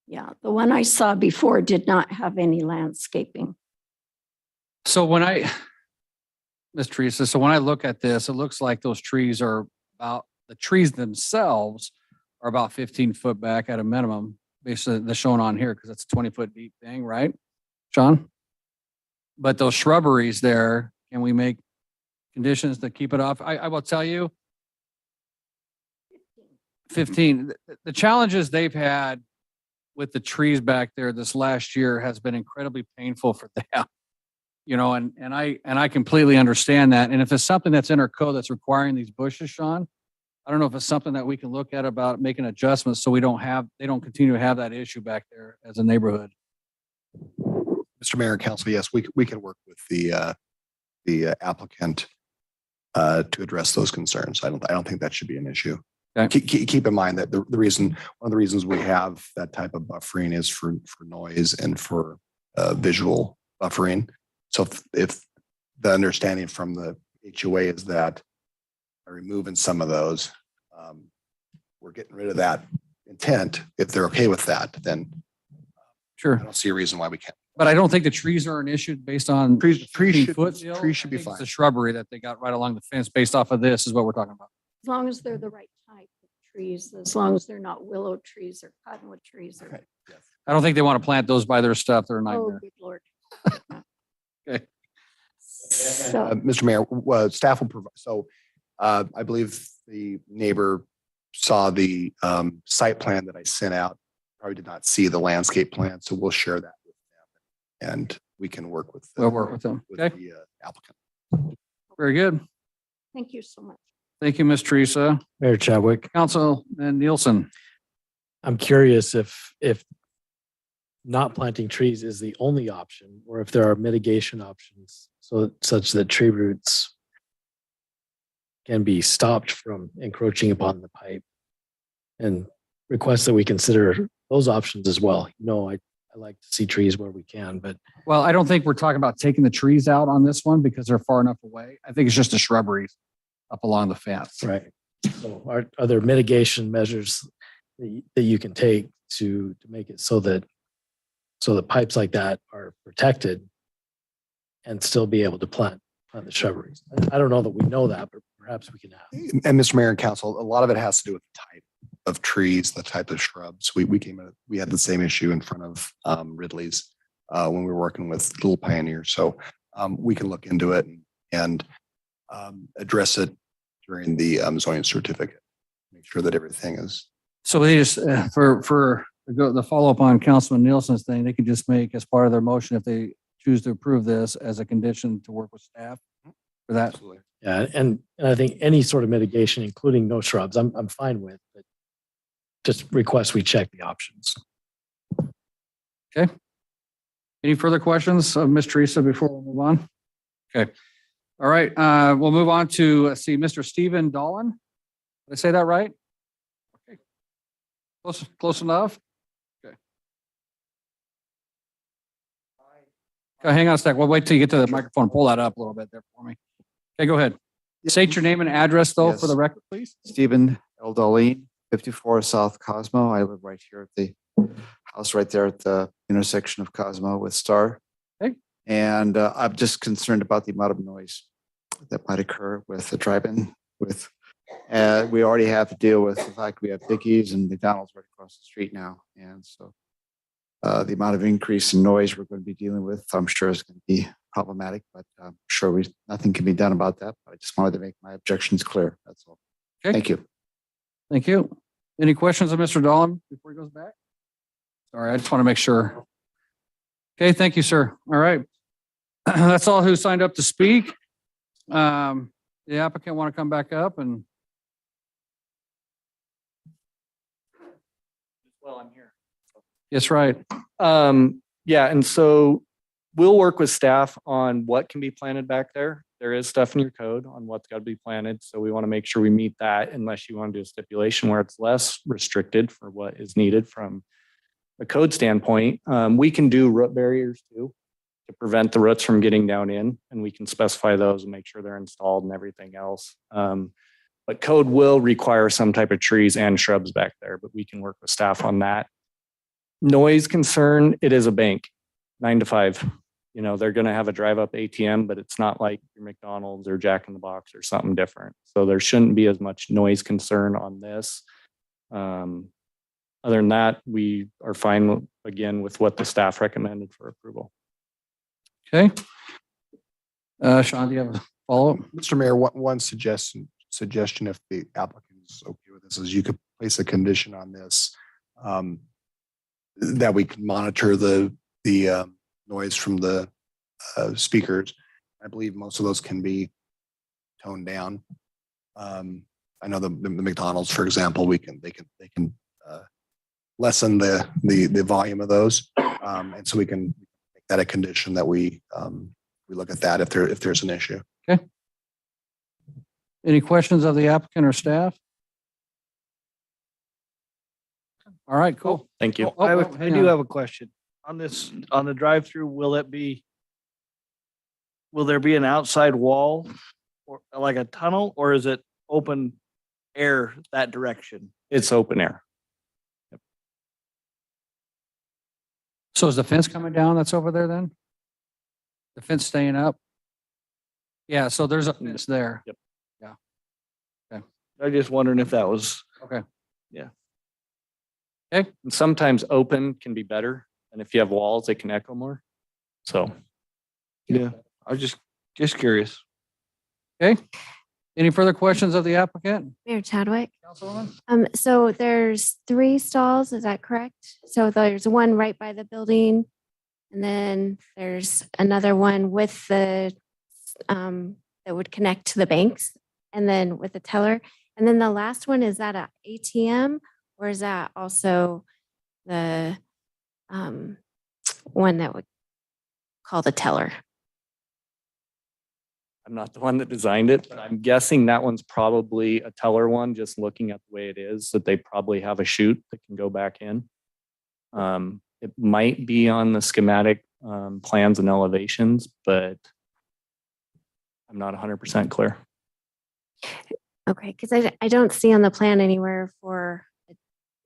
Yeah, the one I saw before did not have any landscaping. So Miss Teresa, so when I look at this, it looks like those trees are the trees themselves are about 15 foot back at a minimum, basically the shown on here, because it's a 20-foot deep thing, right, Sean? But those shrubberies there, can we make conditions to keep it off? I will tell you, 15. The challenges they've had with the trees back there this last year has been incredibly painful for them. You know, and I completely understand that. And if it's something that's in our code that's requiring these bushes, Sean, I don't know if it's something that we can look at about making adjustments so they don't continue to have that issue back there as a neighborhood. Mr. Mayor and Council, yes, we can work with the applicant to address those concerns. I don't think that should be an issue. Okay. Keep in mind that one of the reasons we have that type of buffering is for noise and for visual buffering. So if the understanding from the HOA is that by removing some of those, we're getting rid of that intent. If they're okay with that, then Sure. I don't see a reason why we can't. But I don't think the trees are an issue based on Trees 15 foot should, deal. trees should be I think it's fine. the shrubbery that they got right along the fence based off of this is what we're talking about. As long as they're the right type of trees, as long as they're not willow trees or cottonwood trees or, I don't think they want to plant those by their stuff. They're a oh, nightmare. good Lord. Okay. So, Mr. Mayor, staff will provide, so I believe the neighbor saw the site plan that I sent out, probably did not see the landscape plan, so we'll share that with them. And we can work with. We'll work with them. with Okay, the applicant. very good. thank you so much. Thank you, Ms. Teresa. Mayor Chadwick, Councilman Nielsen. I'm curious if not planting trees is the only option, or if there are mitigation options such that tree roots can be stopped from encroaching upon the pipe, and request that we consider those options as well. I like to see trees where we can, but Well, I don't think we're talking about taking the trees out on this one because they're far enough away. I think it's just the shrubberies up along the fence. right. So are there mitigation measures that you can take to make it so that pipes like that are protected and still be able to plant the shrubberies? I don't know that we know that, but perhaps we can ask. And Mr. Mayor and Council, a lot of it has to do with the type of trees, the type of shrubs. We had the same issue in front of Ridley's when we were working with Little Pioneer. So we can look into it and address it during the zoning certificate. Make sure that everything is. So they just, for the follow-up on Councilman Nielsen's thing, they can just make as part of their motion, if they choose to approve this as a condition, to work with staff for that. Absolutely. Yeah, and I think any sort of mitigation, including no shrubs, I'm fine with, but just request we check the options. Okay. Any further questions of Ms. Teresa before we move on? Okay. All right, we'll move on to, see, Mr. Stephen Dolan. Did I say that right? Okay. Close enough? Okay. Hang on a sec. We'll wait till you get to the microphone. Pull that up a little bit there for me. Okay, go ahead. State your name and address though for the record, please. Stephen L. Darlene, 54 South Cosmo. I live right here at the house right there at the intersection of Cosmo with Star. Okay. And I'm just concerned about the amount of noise that might occur with the drive-in with, we already have to deal with the fact we have Dickies and McDonald's right across the street now. And so the amount of increase in noise we're going to be dealing with, I'm sure is going to be problematic, but I'm sure nothing can be done about that. But I just wanted to make my objections clear. That's all. Okay. Thank you. Thank you. Any questions of Mr. Dolan before he goes back? Sorry, I just want to make sure. Okay, thank you, sir. All right. That's all who signed up to speak. The applicant want to come back up and. Well, I'm here. Yes, right. Yeah, and so we'll work with staff on what can be planted back there. There is stuff in your code on what's got to be planted, so we want to make sure we meet that unless you want to do a stipulation where it's less restricted for what is needed from a code standpoint. We can do root barriers too to prevent the roots from getting down in, and we can specify those and make sure they're installed and everything else. But code will require some type of trees and shrubs back there, but we can work with staff on that. Noise concern, it is a bank, 9 to 5. You know, they're going to have a drive up ATM, but it's not like your McDonald's or Jack in the Box or something different. So there shouldn't be as much noise concern on this. Other than that, we are fine again with what the staff recommended for approval. Okay. Sean, do you have a follow-up? Mr. Mayor, one suggestion if the applicant is okay with this is you could place a condition on this that we can monitor the noise from the speakers. I believe most of those can be toned down. I know the McDonald's, for example, they can lessen the volume of those, and so we can make that a condition that we look at that if there's an issue. Okay. Any questions of the applicant or staff? All right, cool. Thank you. Oh, I hang do on. have a question on this, on the drive-through. Will there be an outside wall or like a tunnel, or is it open air that direction? It's open air. So is the fence coming down that's over there then? The fence staying up? Yeah, so there's a fence there. Yep. Yeah. Okay. I'm just wondering if that was Okay. Yeah. Okay. And sometimes open can be better. And if you have walls, they can echo more. So. Yeah, I was just curious. Okay. Any further questions of the applicant? Mayor Chadwick. Councilwoman? So there's 3 stalls, is that correct? So there's one right by the building. And then there's another one with the, that would connect to the banks and then with the teller. And then the last one, is that a ATM or is that also the, one that would call the teller? I'm not the one that designed it, but I'm guessing that one's probably a teller one, just looking at the way it is, that they probably have a chute that can go back in. It might be on the schematic plans and elevations, but I'm not 100% clear. Okay, because I don't see on the plan anywhere for an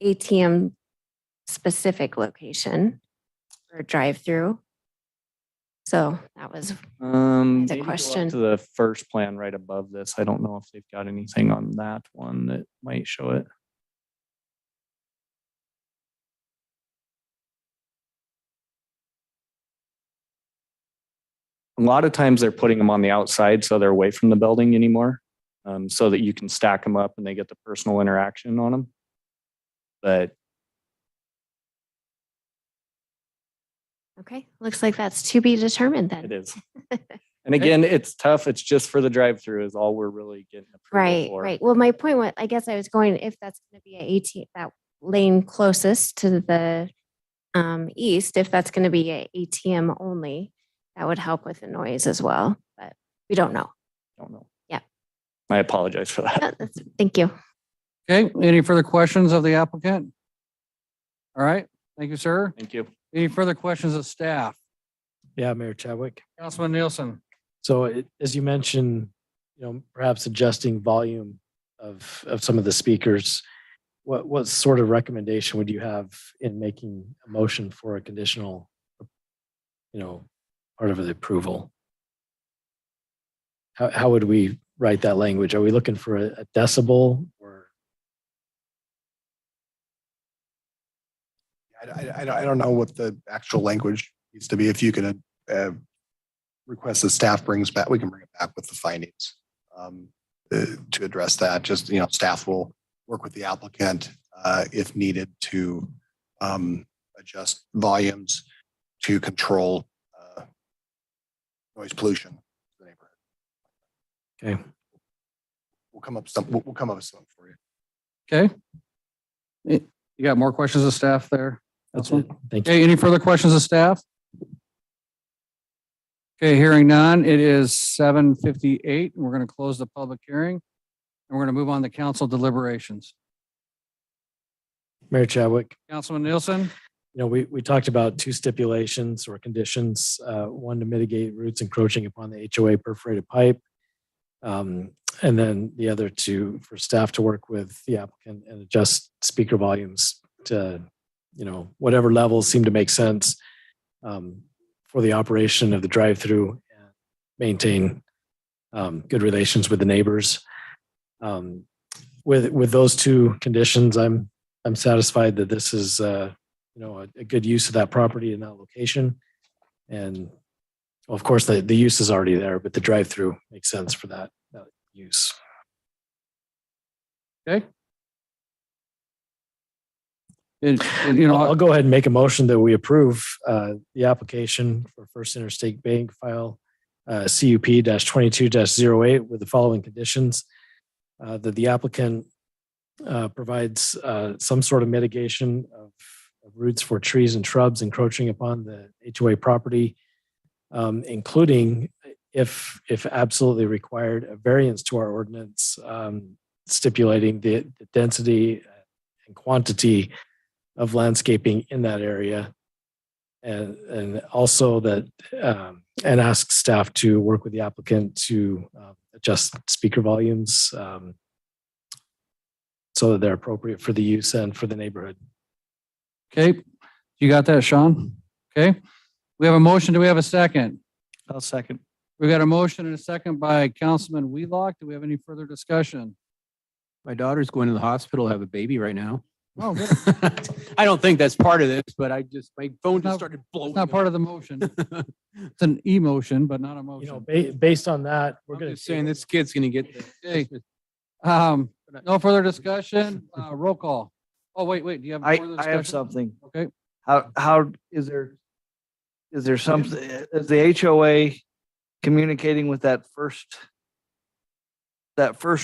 ATM specific location or drive-through. So that was the Maybe go up question. to the first plan right above this. I don't know if they've got anything on that one that might show it. A lot of times they're putting them on the outside so they're away from the building anymore, so that you can stack them up and they get the personal interaction on them. But Okay, looks like that's to be determined it then. is. And again, it's tough. It's just for the drive-through is all we're really getting approval Right, for. right. Well, my point was, I guess I was going, if that's going to be a ATM, that lane closest to the east, if that's going to be a ATM only, that would help with the noise as well, but we don't know. Don't know. Yeah. I apologize for that. Thank you. Okay, any further questions of the applicant? All right, thank you, sir. Thank you. Any further questions of staff? Yeah, Mayor Chadwick. Councilman Nielsen? So as you mentioned, perhaps adjusting volume of some of the speakers, what sort of recommendation would you have in making a motion for a conditional, part of the approval? How would we write that language? Are we looking for a decibel or? I don't know what the actual language needs to be. If you could request the staff brings back, we can bring it back with the findings to address that. Just, staff will work with the applicant if needed to adjust volumes to control noise pollution in the neighborhood. Okay. We'll come up with something for you. Okay. You got more questions of staff there? That's it. Thank you. Okay, any further questions of staff? Okay, hearing none, it is 7:58. We're going to close the public hearing and we're going to move on to council deliberations. Mayor Chadwick. Councilman Nielsen? We talked about 2 stipulations or conditions, one to mitigate roots encroaching upon the HOA perforated pipe. And then the other for staff to work with the applicant and adjust speaker volumes to, whatever levels seem to make sense for the operation of the drive-through and maintain good relations with the neighbors. With those 2 conditions, I'm satisfied that this is a good use of that property in that location. And of course, the use is already there, but the drive-through makes sense for that use. Okay. I'll go ahead and make a motion that we approve the application for First Interstate Bank file CUP-22-08 with the following conditions. That the applicant provides some sort of mitigation of roots for trees and shrubs encroaching upon the HOA property, including, if absolutely required, a variance to our ordinance stipulating the density and quantity of landscaping in that area. And also that, and ask staff to work with the applicant to adjust speaker volumes so that they're appropriate for the use and for the neighborhood. Okay, you got that, Sean? Okay, we have a motion. Do we have a second? I'll second. We got a motion and a second by Councilman Wheelock. Do we have any further discussion? My daughter's going to the hospital, have a baby right now. Oh, good. I don't think that's part of this, but my phone It's not- just started blowing. It's not part of the motion. It's an emotion, but not a You know, motion. based on that, we're I'm going just saying this kid's gonna get Hey. the. No further discussion, roll call. Oh, wait, do you have? I further have discussion? something. Okay, How is there something, is the HOA communicating with that first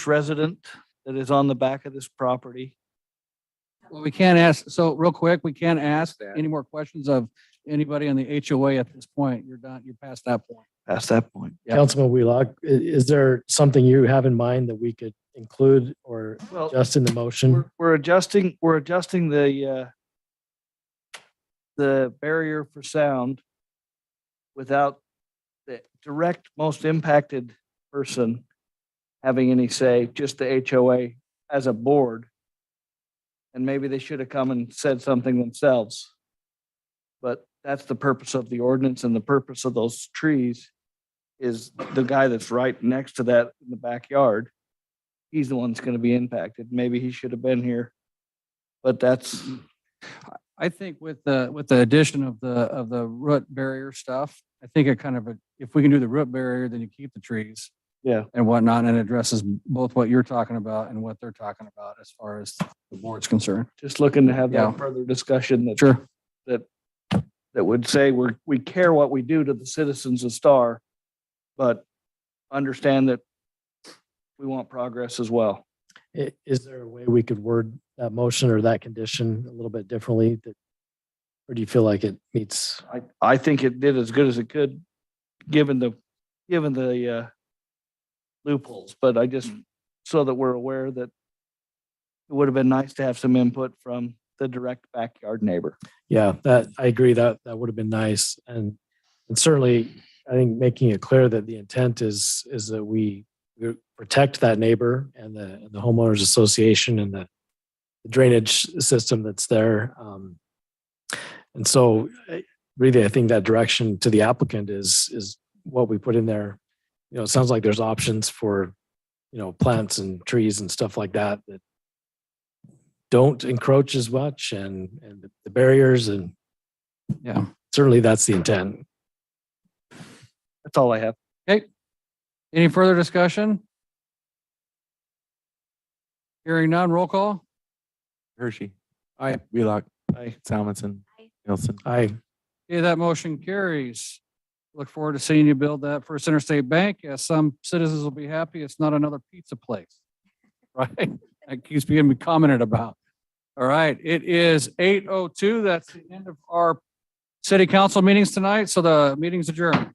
resident that is on the back of this property? well, we can't ask, so real quick, we can't ask any more questions of anybody on the HOA at this point. You're done, you're past that point. Past that point. Yep. Councilman Wheelock, is there something you have in mind that we could include or Well, adjust in the motion? we're adjusting the barrier for sound without the direct most impacted person having any say, just the HOA as a board. And maybe they should have come and said something themselves. But that's the purpose of the ordinance, and the purpose of those trees is the guy that's right next to that in the backyard. He's the one that's going to be impacted. Maybe he should have been here. But that's, I think with the addition of the root barrier stuff, I think it kind of, if we can do the root barrier, then you keep the trees. Yeah. And whatnot, and addresses both what you're talking about and what they're talking about as far as the board's concerned. just looking to have Yeah. that further discussion that Sure. that would say we care what we do to the citizens of Star, but understand that we want progress as well. Is there a way we could word that motion or that condition a little bit differently? Or do you feel like it meets? I think it did as good as it could, given the loopholes, but I just, so that we're aware that it would have been nice to have some input from the direct backyard neighbor. Yeah, I agree that would have been nice. And certainly, I think making it clear that the intent is that we protect that neighbor and the homeowners association and the drainage system that's there. And so really, I think that direction to the applicant is what we put in there. You know, it sounds like there's options for, plants and trees and stuff like that don't encroach as much and the barriers, and Yeah. certainly that's the intent. That's all I have. Okay. Any further discussion? Hearing none, roll call. Hershey. Aye. Wheelock. Aye. Salmonson. Nielsen. Aye. Okay, that motion carries. Look forward to seeing you build that First Interstate Bank. Yes, some citizens will be happy. It's not another pizza place. Right? That keeps being commented about. All right, it is 8:02. That's the end of our city council meetings tonight. So the meeting's adjourned.